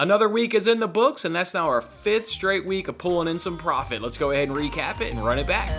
Another week is in the books, and that's now our 5th straight week of pulling in some profit. Let's go ahead and recap it and run it back.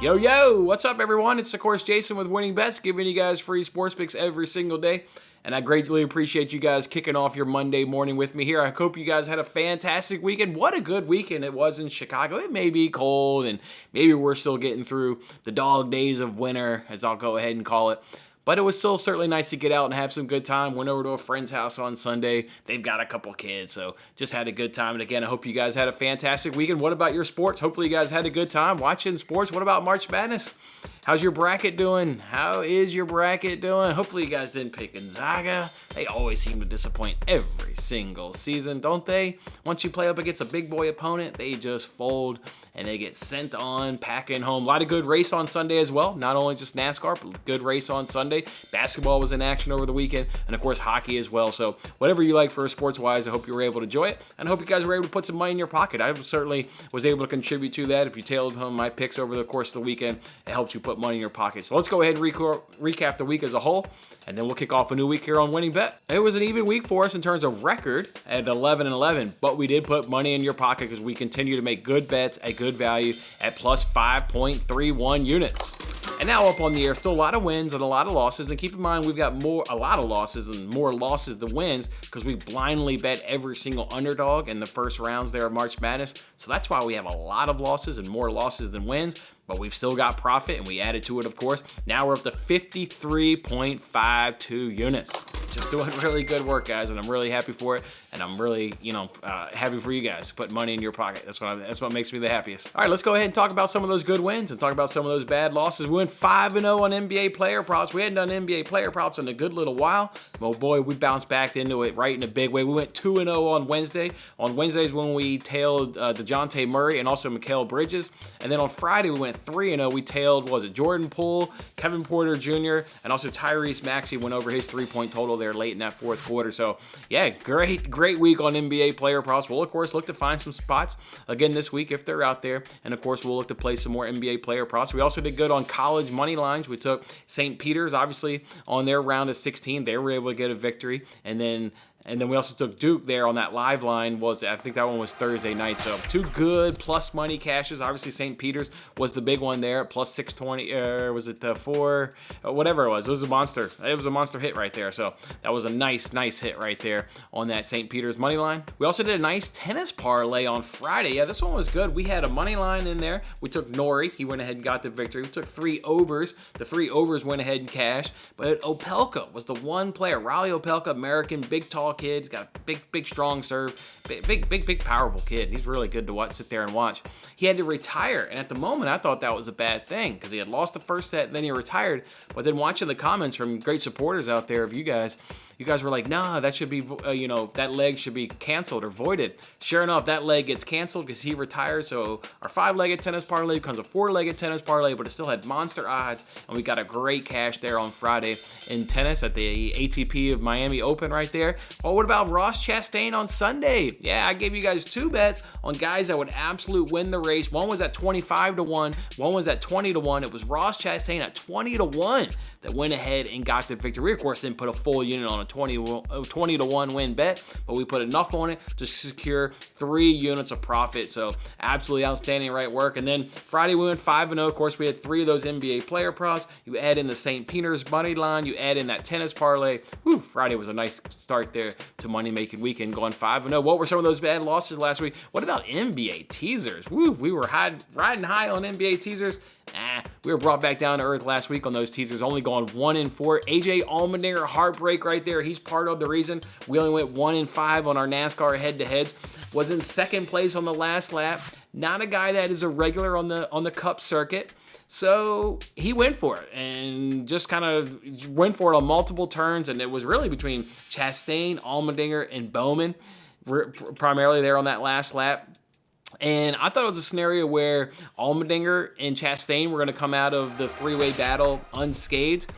Yo, what's up everyone? It's of course Jason with Winning Bets, giving you guys free sports picks every single day. And I greatly appreciate you guys kicking off your Monday morning with me here. I hope you guys had a fantastic weekend. What a good weekend it was in Chicago. It may be cold and maybe we're still getting through the dog days of winter, as I'll go ahead and call it. But it was still certainly nice to get out and have some good time. Went over to a friend's house on Sunday. They've got a couple kids, so just had a good time. And again, I hope you guys had a fantastic weekend. What about your sports? Hopefully you guys had a good time watching sports. What about March Madness? How's your bracket doing? How is your bracket doing? Hopefully you guys didn't pick Gonzaga. They always seem to disappoint every single season, don't they? Once you play up against a big boy opponent, they just fold and they get sent on, packing home. A lot of good race on Sunday as well. Not only just NASCAR, but good race on Sunday. Basketball was in action over the weekend, and of course hockey as well. So whatever you like for sports-wise, I hope you were able to enjoy it, and I hope you guys were able to put some money in your pocket. I certainly was able to contribute to that. If you tailored home my picks over the course of the weekend, it helped you put money in your pocket. So let's go ahead and recap the week as a whole, and then we'll kick off a new week here on Winning Bet. It was an even week for us in terms of record at 11-11, but we did put money in your pocket because we continue to make good bets at good value at plus 5.31 units. And now up on the air, still a lot of wins and a lot of losses. And keep in mind, we've got a lot of losses and more losses than wins because we blindly bet every single underdog in the first rounds there of March Madness. So that's why we have a lot of losses and more losses than wins. But we've still got profit, and we added to it, of course. Now we're up to 53.52 units. Just doing really good work, guys, and I'm really happy for it. And I'm really, happy for you guys to put money in your pocket. That's what makes me the happiest. All right, let's go ahead and talk about some of those good wins and talk about some of those bad losses. We went 5-0 on NBA player props. We hadn't done NBA player props in a good little while. Oh boy, we bounced back into it right in a big way. We went 2-0 on Wednesday. On Wednesdays when we tailed DeJounte Murray and also Mikal Bridges. And then on Friday we went 3-0. We tailed, Jordan Poole, Kevin Porter Jr., and also Tyrese Maxey went over his three-point total there late in that fourth quarter. So yeah, great week on NBA player props. We'll of course look to find some spots again this week if they're out there, and of course we'll look to play some more NBA player props. We also did good on college money lines. We took St. Peter's obviously on their round of 16. They were able to get a victory, and then we also took Duke there on that live line. I think that one was Thursday night. So two good plus money cashes. Obviously St. Peter's was the big one there, plus 620, or was it 4, whatever it was. It was a monster. It was a monster hit right there. So that was a nice hit right there on that St. Peter's money line. We also did a nice tennis parlay on Friday. Yeah, this one was good. We had a money line in there. We took Nori. He went ahead and got the victory. We took 3 overs. The 3 overs went ahead and cashed. But Opelka was the one player. Riley Opelka, American, big, tall kid. He's got a big, strong serve. Big, powerful kid. He's really good to sit there and watch. He had to retire, and at the moment, I thought that was a bad thing because he had lost the first set, and then he retired. But then watching the comments from great supporters out there of you guys were like, nah, that should be, that leg should be canceled or voided. Sure enough, that leg gets canceled because he retired. So our 5-legged tennis parlay becomes a 4-legged tennis parlay, but it still had monster odds. And we got a great cash there on Friday in tennis at the ATP of Miami Open right there. Well, what about Ross Chastain on Sunday? Yeah, I gave you guys 2 bets on guys that would absolute win the race. One was at 25-1. One was at 20-1. It was Ross Chastain at 20-1 that went ahead and got the victory. We, of course, didn't put a full unit on a 20-1 win bet, but we put enough on it to secure 3 units of profit. So absolutely outstanding right work. And then Friday we went 5-0. Of course, we had 3 of those NBA player props. You add in the St. Peter's money line. You add in that tennis parlay. Whew, Friday was a nice start there to money-making weekend, going 5-0. What were some of those bad losses last week? What about NBA teasers? Woo, we were riding high on NBA teasers. We were brought back down to earth last week on those teasers, only going 1-4. AJ Allmendinger, heartbreak right there. He's part of the reason we only went 1-5 on our NASCAR head-to-heads. Was in second place on the last lap. Not a guy that is a regular on the Cup circuit. So he went for it and just kind of went for it on multiple turns, and it was really between Chastain, Allmendinger, and Bowman, primarily there on that last lap. And I thought it was a scenario where Allmendinger and Chastain were going to come out of the 3-way battle unscathed.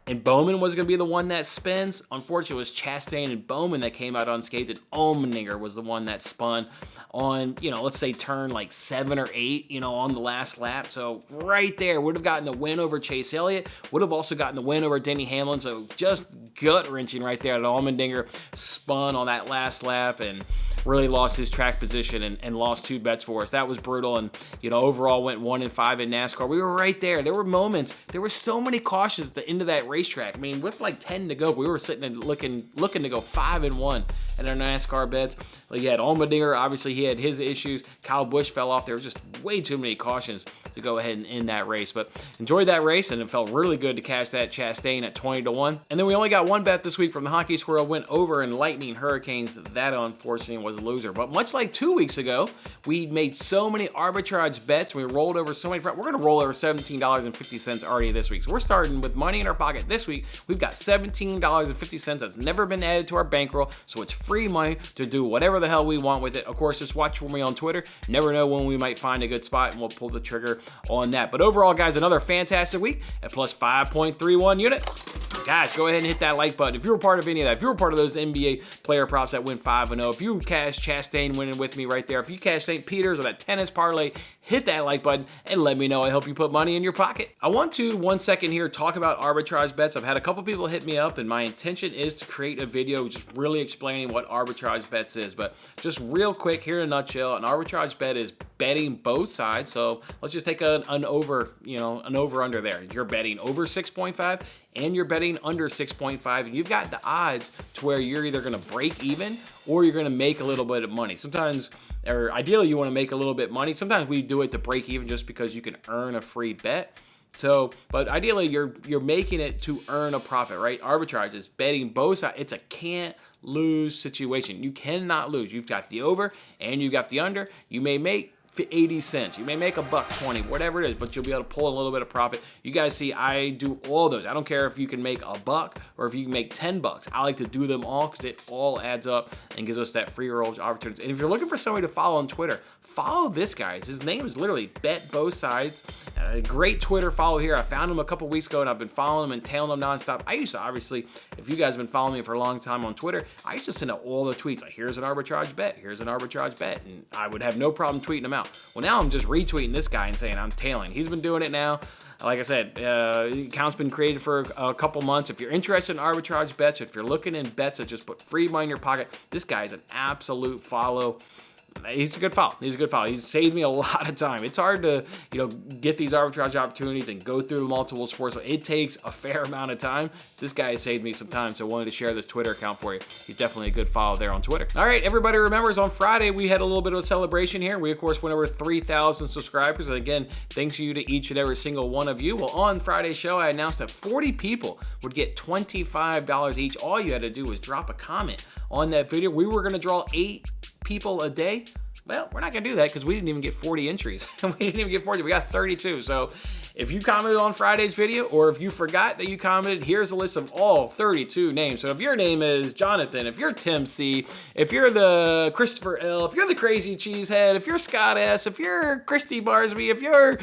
and Bowman was going to be the one that spins. Unfortunately, it was Chastain and Bowman that came out unscathed, and Allmendinger was the one that spun on, let's say turn like 7 or 8, on the last lap. So right there, would have gotten the win over Chase Elliott, would have also gotten the win over Denny Hamlin. So just gut-wrenching right there that Allmendinger spun on that last lap and really lost his track position and lost 2 bets for us. That was brutal, and overall went 1-5 in NASCAR. We were right there. There were moments. There were so many cautions at the end of that racetrack. I mean, with like 10 to go, we were sitting and looking to go 5-1 in our NASCAR bets. Like, you had Allmendinger, obviously he had his issues. Kyle Busch fell off. There was just way too many cautions to go ahead and end that race. But enjoyed that race, and it felt really good to cash that Chastain at 20-1. And then we only got one bet this week from the Hockey Squirrel, went over in Lightning Hurricanes. That unfortunately was a loser. But much like 2 weeks ago, we made so many arbitrage bets. We rolled over so many. We're going to roll over $17.50 already this week. So we're starting with money in our pocket this week. We've got $17.50 that's never been added to our bankroll. So it's free money to do whatever the hell we want with it. Of course, just watch for me on Twitter. Never know when we might find a good spot, and we'll pull the trigger on that. But overall, guys, another fantastic week at plus 5.31 units. Guys, go ahead and hit that like button. If you were part of any of that, if you were part of those NBA player props that went 5-0, if you cashed Chastain winning with me right there, if you cashed St. Peter's or that tennis parlay, hit that like button and let me know. I hope you put money in your pocket. I want to, 1 second here, talk about arbitrage bets. I've had a couple people hit me up, and my intention is to create a video just really explaining what arbitrage bets is. But just real quick, here in a nutshell, an arbitrage bet is betting both sides. So let's just take an over, an over under there. You're betting over 6.5 and you're betting under 6.5, and you've got the odds to where you're either going to break even or you're going to make a little bit of money. Sometimes, or ideally, you want to make a little bit of money. Sometimes we do it to break even just because you can earn a free bet. So, but ideally, you're making it to earn a profit, right? Arbitrage is betting both sides. It's a can't lose situation. You cannot lose. You've got the over and you've got the under. You may make 80 cents. You may make $1.20, whatever it is, but you'll be able to pull a little bit of profit. You guys see, I do all those. I don't care if you can make $1 or if you can make $10. I like to do them all because it all adds up and gives us that free roll opportunity. And if you're looking for somebody to follow on Twitter, follow this guy. His name is literally Bet Both Sides. A great Twitter follow here. I found him a couple weeks ago, and I've been following him and tailing him nonstop. I used to, obviously, if you guys have been following me for a long time on Twitter, I used to send out all the tweets. Like, here's an arbitrage bet. Here's an arbitrage bet. And I would have no problem tweeting them out. Well, now I'm just retweeting this guy and saying I'm tailing. He's been doing it now. Like I said, account's been created for a couple months. If you're interested in arbitrage bets, if you're looking in bets that just put free money in your pocket, this guy is an absolute follow. He's a good follow. He's saved me a lot of time. It's hard to, get these arbitrage opportunities and go through multiple sports. It takes a fair amount of time. This guy has saved me some time, so I wanted to share this Twitter account for you. He's definitely a good follow there on Twitter. All right, everybody remembers on Friday we had a little bit of a celebration here. We, of course, went over 3,000 subscribers. And again, thanks to you to each and every single one of you. Well, on Friday's show, I announced that 40 people would get $25 each. All you had to do was drop a comment on that video. We were going to draw 8 people a day. Well, we're not going to do that because we didn't even get 40 entries. We didn't even get 40. We got 32. So if you commented on Friday's video, or if you forgot that you commented, here's a list of all 32 names. So if your name is Jonathan, if you're Tim C, if you're the Christopher L, if you're the Crazy Cheesehead, if you're Scott S, if you're Christy Barsby, if you're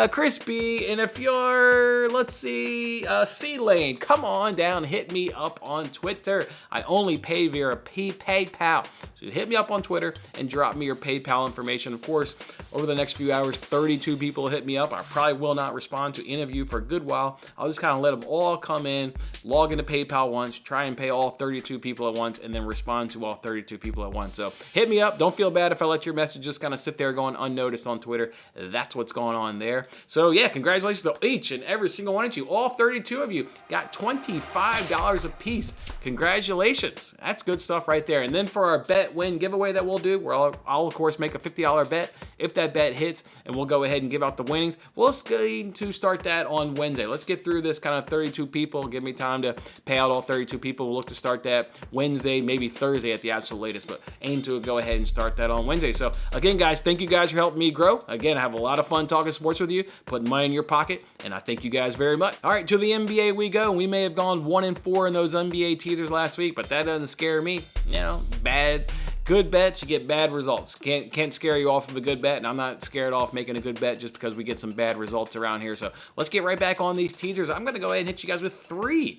Chris B, and if you're, C Lane, come on down, hit me up on Twitter. I only pay via PayPal. So hit me up on Twitter and drop me your PayPal information. Of course, over the next few hours, 32 people hit me up. I probably will not respond to any of you for a good while. I'll just kind of let them all come in, log into PayPal once, try and pay all 32 people at once, and then respond to all 32 people at once. So hit me up. Don't feel bad if I let your message just kind of sit there going unnoticed on Twitter. That's what's going on there. So yeah, congratulations to each and every single one of you. All 32 of you got $25 a piece. Congratulations. That's good stuff right there. And then for our bet win giveaway that we'll do, where I'll of course make a $50 bet. If that bet hits, and we'll go ahead and give out the winnings. We'll going to start that on Wednesday. Let's get through this kind of 32 people. Give me time to pay out all 32 people. We'll look to start that Wednesday, maybe Thursday at the absolute latest, but aim to go ahead and start that on Wednesday. So again, guys, thank you guys for helping me grow. Again, I have a lot of fun talking sports with you, putting money in your pocket, and I thank you guys very much. All right, to the NBA we go. We may have gone 1-4 in those NBA teasers last week, but that doesn't scare me. Bad good bets, you get bad results. Can't scare you off of a good bet, and I'm not scared off making a good bet just because we get some bad results around here. So let's get right back on these teasers. I'm going to go ahead and hit you guys with three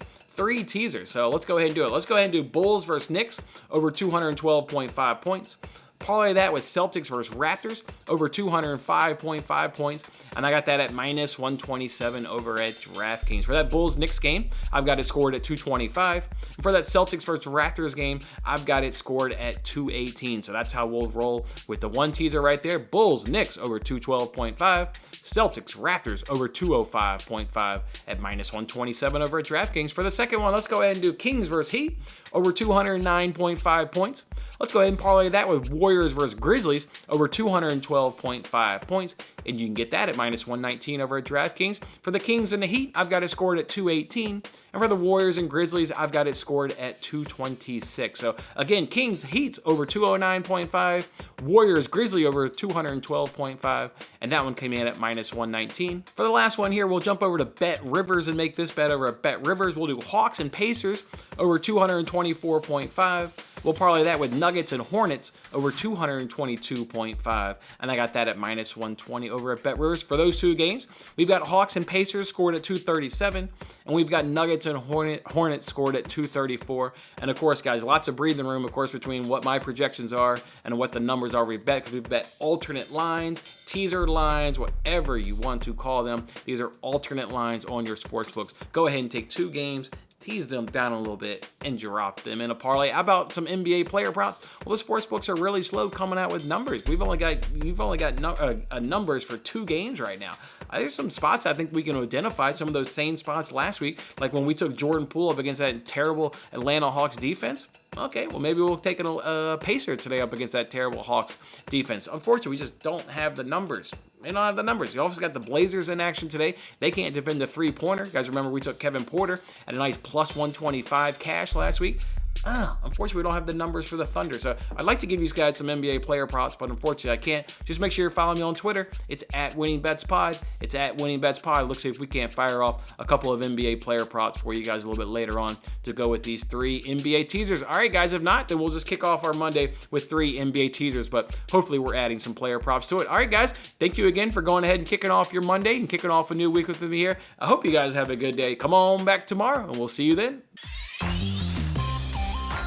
teasers. So let's go ahead and do it. Let's go ahead and do Bulls versus Knicks over 212.5 points. Parlay that with Celtics versus Raptors over 205.5 points. And I got that at minus 127 over at DraftKings. For that Bulls-Knicks game, I've got it scored at 225. And for that Celtics versus Raptors game, I've got it scored at 218. So that's how we'll roll with the one teaser right there. Bulls-Knicks over 212.5. Celtics Raptors over 205.5 at minus 127 over at DraftKings. For the second one, let's go ahead and do Kings versus Heat over 209.5 points. Let's go ahead and parlay that with Warriors versus Grizzlies over 212.5 points. And you can get that at minus 119 over at DraftKings. For the Kings and the Heat, I've got it scored at 218. And for the Warriors and Grizzlies, I've got it scored at 226. So again, Kings, Heats over 209.5. Warriors, Grizzly over 212.5. And that one came in at minus 119. For the last one here, we'll jump over to Bet Rivers and make this bet over at Bet Rivers. We'll do Hawks and Pacers over 224.5. We'll parlay that with Nuggets and Hornets over 222.5. And I got that at minus 120 over at Bet Rivers. For those two games, we've got Hawks and Pacers scored at 237. And we've got Nuggets and Hornets scored at 234. And of course, guys, lots of breathing room, of course, between what my projections are and what the numbers are we bet. Because we've bet alternate lines, teaser lines, whatever you want to call them. These are alternate lines on your sports books. Go ahead and take two games, tease them down a little bit, and drop them in a parlay. How about some NBA player props? Well, the sports books are really slow coming out with numbers. You've only got numbers for two games right now. There's some spots I think we can identify, some of those same spots last week, like when we took Jordan Poole up against that terrible Atlanta Hawks defense. Okay, well, maybe we'll take a Pacer today up against that terrible Hawks defense. Unfortunately, we just don't have the numbers. They don't have the numbers. You also got the Blazers in action today. They can't defend the three-pointer. Guys, remember we took Kevin Porter at a nice plus 125 cash last week. Unfortunately, we don't have the numbers for the Thunder. So I'd like to give you guys some NBA player props, but unfortunately, I can't. Just make sure you're following me on Twitter. It's at WinningBetsPod. It's at WinningBetsPod. Let's see if we can't fire off a couple of NBA player props for you guys a little bit later on to go with these three NBA teasers. All right, guys, if not, then we'll just kick off our Monday with three NBA teasers, but hopefully we're adding some player props to it. All right, guys, thank you again for going ahead and kicking off your Monday and kicking off a new week with me here. I hope you guys have a good day. Come on back tomorrow, and we'll see you then.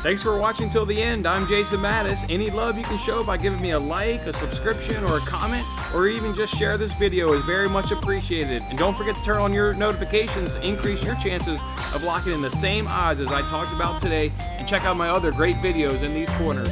Thanks for watching till the end. I'm Jason Mattis. Any love you can show by giving me a like, a subscription, or a comment, or even just share this video is very much appreciated. And don't forget to turn on your notifications to increase your chances of locking in the same odds as I talked about today. And check out my other great videos in these corners.